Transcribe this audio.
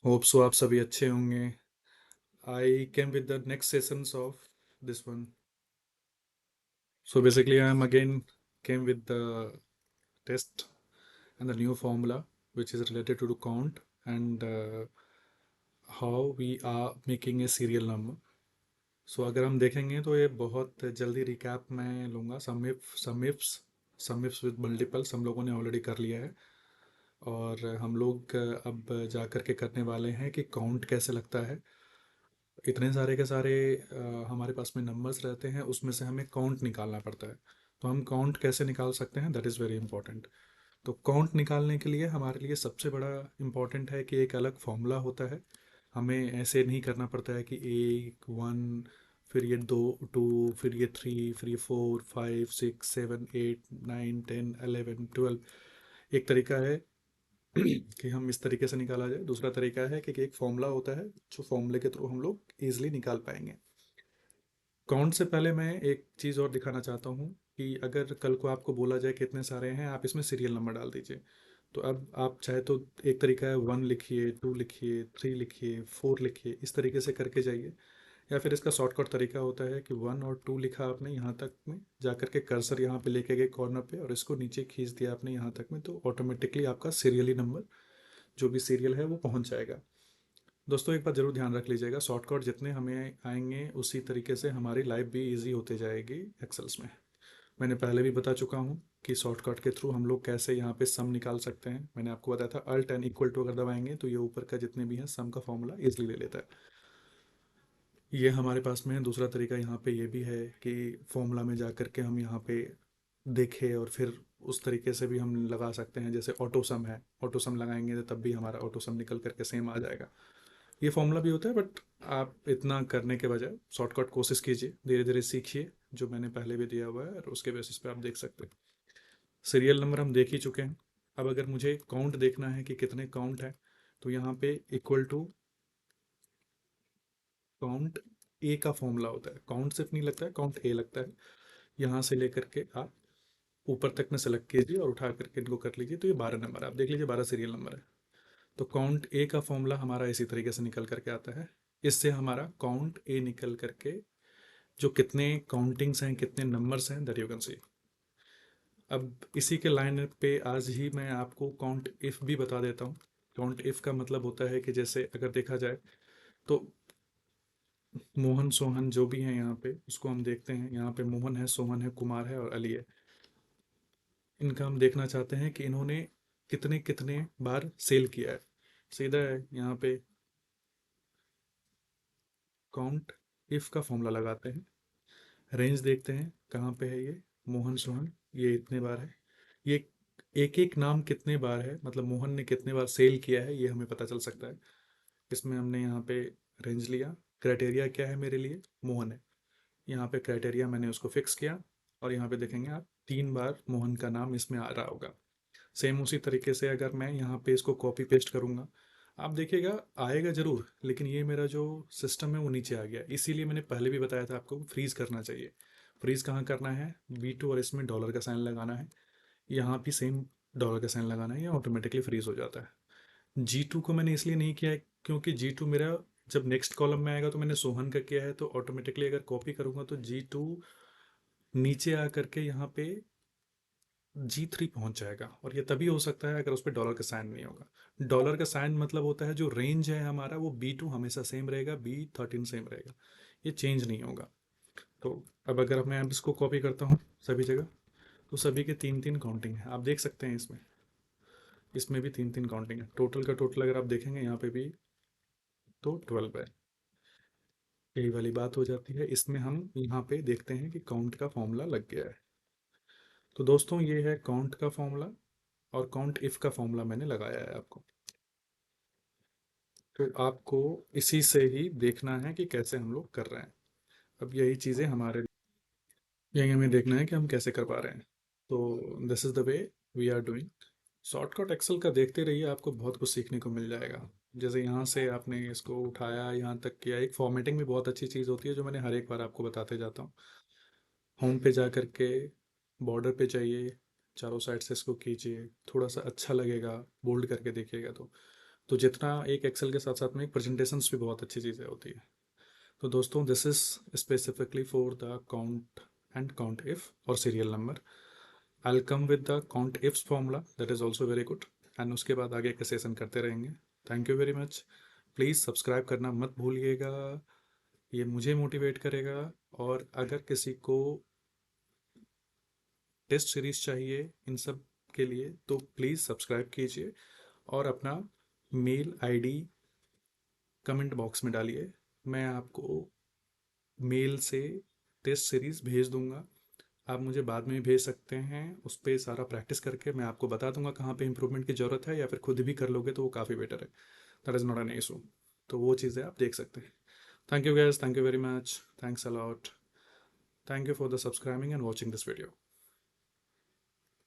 Hope so आप सभी अच्छे होंगे। I came with the next sessions of this one. So basically I am again came with the test and the new formula which is related to count and how we are making a serial number. So अगर हम देखेंगे तो ये बहुत जल्दी recap मैं लूँगा। सम ifs with multiples हम लोगों ने ऑलरेडी कर लिया है और हम लोग अब जा कर के करने वाले हैं कि काउंट कैसे लगता है। इतने सारे के सारे हमारे पास में नंबर्स रहते हैं, उसमें से हमें काउंट निकालना पड़ता है। तो हम काउंट कैसे निकाल सकते हैं, दैट इज़ वेरी इंपॉर्टेंट। तो काउंट निकालने के लिए हमारे लिए सबसे बड़ा इम्पॉर्टेंट है कि एक अलग फॉर्मूला होता है। हमें ऐसे नहीं करना पड़ता है कि एक वन, फिर ये दो, टू, फिर ये थ्री, फिर ये four, five, six, seven, eight, nine, 10, 11, 12। एक तरीका है कि हम इस तरीके से निकाला जाए। दूसरा तरीका है कि एक फॉर्मूला होता है जो फॉर्मूले के थ्रू हम लोग ईजिली निकाल पाएंगे। काउंट से पहले मैं एक चीज़ और दिखाना चाहता हूँ कि अगर कल को आपको बोला जाए कितने सारे हैं, आप इसमें सीरियल नंबर डाल दीजिए। तो अब आप चाहे तो एक तरीका है, वन लिखिए, टू लिखिए, थ्री लिखिए, फोर लिखिए, इस तरीके से करके जाइए। या फिर इसका शॉर्टकट तरीका होता है कि वन और टू लिखा आपने यहाँ तक में, जा करके कर्सर यहाँ पे लेके गए कॉर्नर पे और इसको नीचे खींच दिया आपने यहाँ तक में, तो ऑटोमेटिकली आपका सीरियली नंबर जो भी सीरियल है वो पहुंच जाएगा। दोस्तों एक बात ज़रूर ध्यान रख लीजिएगा, शॉर्टकट जितने हमें आएंगे उसी तरीके से हमारी लाइफ भी इजी होती जाएगी एक्सेल्स में। मैंने पहले भी बता चुका हूँ कि शॉर्टकट के थ्रू हम लोग कैसे यहाँ पे सम निकाल सकते हैं। मैंने आपको बताया था अल्ट एंड इक्वल टू अगर दबाएंगे तो ये ऊपर का जितने भी हैं सम का फॉर्मूला इजिली ले लेता है। ये हमारे पास में है। दूसरा तरीका यहाँ पे ये भी है कि फॉर्मूला में जा कर के हम यहाँ पे देखें और फिर उस तरीके से भी हम लगा सकते हैं। जैसे ऑटो सम है, ऑटो सम लगाएंगे तो तब भी हमारा ऑटो सम निकल करके सेम आ जाएगा। ये फॉर्मूला भी होता है, बट आप इतना करने के बजाय शॉर्टकट कोशिश कीजिए, धीरे धीरे सीखिए। जो मैंने पहले भी दिया हुआ है और उसके बेसिस पे आप देख सकते हैं। सीरियल नंबर हम देख ही चुके हैं। अब अगर मुझे काउंट देखना है कि कितने काउंट है, तो यहाँ पे इक्वल टू काउंट ए का फॉर्मूला होता है। काउंट सिर्फ नहीं लगता है, काउंट ए लगता है। यहाँ से लेकर के आप ऊपर तक में सेलेक्ट कीजिए और उठा करके इनको कर लीजिए, तो ये 12 नंबर आप देख लीजिए, 12 सीरियल नंबर है। तो काउंट ए का फॉर्मूला हमारा इसी तरीके से निकल करके आता है। इससे हमारा काउंट ए निकल करके जो कितने काउंटिंग्स हैं, कितने नंबर्स हैं, दैट यू कैन सी। अब इसी के लाइन पे आज ही मैं आपको काउंट इफ भी बता देता हूँ। काउंट इफ का मतलब होता है कि जैसे अगर देखा जाए तो मोहन सोहन जो भी हैं यहाँ पे, उसको हम देखते हैं। यहाँ पे मोहन है, सोहन है, कुमार है और अली है। इनका हम देखना चाहते हैं कि इन्होंने कितने कितने बार सेल किया है। सीधा है, यहाँ पे काउंट इफ का फॉर्मूला लगाते हैं, रेंज देखते हैं कहाँ पे है ये। मोहन सोहन ये इतने बार है। ये एक एक नाम कितने बार है, मतलब मोहन ने कितने बार सेल किया है, ये हमें पता चल सकता है। इसमें हमने यहाँ पे रेंज लिया। क्राइटेरिया क्या है मेरे लिए, मोहन है। यहाँ पे क्राइटेरिया मैंने उसको फिक्स किया और यहाँ पे देखेंगे आप 3 बार मोहन का नाम इसमें आ रहा होगा। सेम उसी तरीके से अगर मैं यहाँ पे इसको कॉपी पेस्ट करूँगा, आप देखिएगा आएगा ज़रूर, लेकिन ये मेरा जो सिस्टम है वो नीचे आ गया। इसीलिए मैंने पहले भी बताया था आपको फ्रीज़ करना चाहिए। फ्रीज़ कहाँ करना है, V2 और इसमें डॉलर का साइन लगाना है। यहाँ भी सेम डॉलर का साइन लगाना है, ये ऑटोमेटिकली फ्रीज़ हो जाता है। G2 को मैंने इसलिए नहीं किया है क्योंकि G2 मेरा जब नेक्स्ट कॉलम में आएगा तो मैंने सोहन का किया है, तो ऑटोमेटिकली अगर कॉपी करूँगा तो G2 नीचे आ करके यहाँ पे G3 पहुंच जाएगा। और ये तभी हो सकता है अगर उस पर डॉलर का साइन नहीं होगा। डॉलर का साइन मतलब होता है जो रेंज है हमारा वो B2 हमेशा सेम रहेगा, B13 सेम रहेगा, ये चेंज नहीं होगा। तो अब अगर मैं अब इसको कॉपी करता हूँ सभी जगह, तो सभी के तीन तीन काउंटिंग है, आप देख सकते हैं। इसमें इसमें भी तीन तीन काउंटिंग है। टोटल का टोटल अगर आप देखेंगे यहाँ पे भी तो 12 है। यही वाली बात हो जाती है। इसमें हम यहाँ पे देखते हैं कि काउंट का फॉर्मूला लग गया है। तो दोस्तों ये है काउंट का फॉर्मूला और काउंट इफ का फॉर्मूला मैंने लगाया है आपको। तो आपको इसी से ही देखना है कि कैसे हम लोग कर रहे हैं। अब यही चीज़ें हमारे, यही हमें देखना है कि हम कैसे कर पा रहे हैं। तो this is the way we are doing. Shortcut Excel का देखते रहिए, आपको बहुत कुछ सीखने को मिल जाएगा। जैसे यहाँ से आपने इसको उठाया, यहाँ तक किया। एक फॉर्मेटिंग भी बहुत अच्छी चीज़ होती है जो मैंने हर एक बार आपको बताते जाता हूँ। होम पे जा कर के बॉर्डर पे जाइए, चारों साइड से इसको कीजिए, थोड़ा सा अच्छा लगेगा, बोल्ड करके देखिएगा तो। तो जितना एक एक्सेल के साथ साथ में एक प्रेजेंटेशंस भी बहुत अच्छी चीज़ें होती है। तो दोस्तों this is specifically for the count and count if और serial number. I will come with the count ifs formula that is also very good, and उसके बाद आगे के सेशन करते रहेंगे। Thank you very much. Please subscribe करना मत भूलिएगा, ये मुझे मोटिवेट करेगा। और अगर किसी को टेस्ट सीरीज चाहिए इन सब के लिए तो प्लीज़ सब्सक्राइब कीजिए और अपना मेल आईडी कमेंट बॉक्स में डालिए। मैं आपको मेल से टेस्ट सीरीज़ भेज दूंगा। आप मुझे बाद में भी भेज सकते हैं, उस पर सारा प्रैक्टिस करके मैं आपको बता दूंगा कहाँ पे इंप्रूवमेंट की ज़रूरत है, या फिर खुद भी कर लोगे तो वो काफ़ी बेटर है। That is not an issue. तो वो चीज़ें आप देख सकते हैं। Thank you gas, thank you very much, thanks a lot, thank you for the subscribing and watching this video.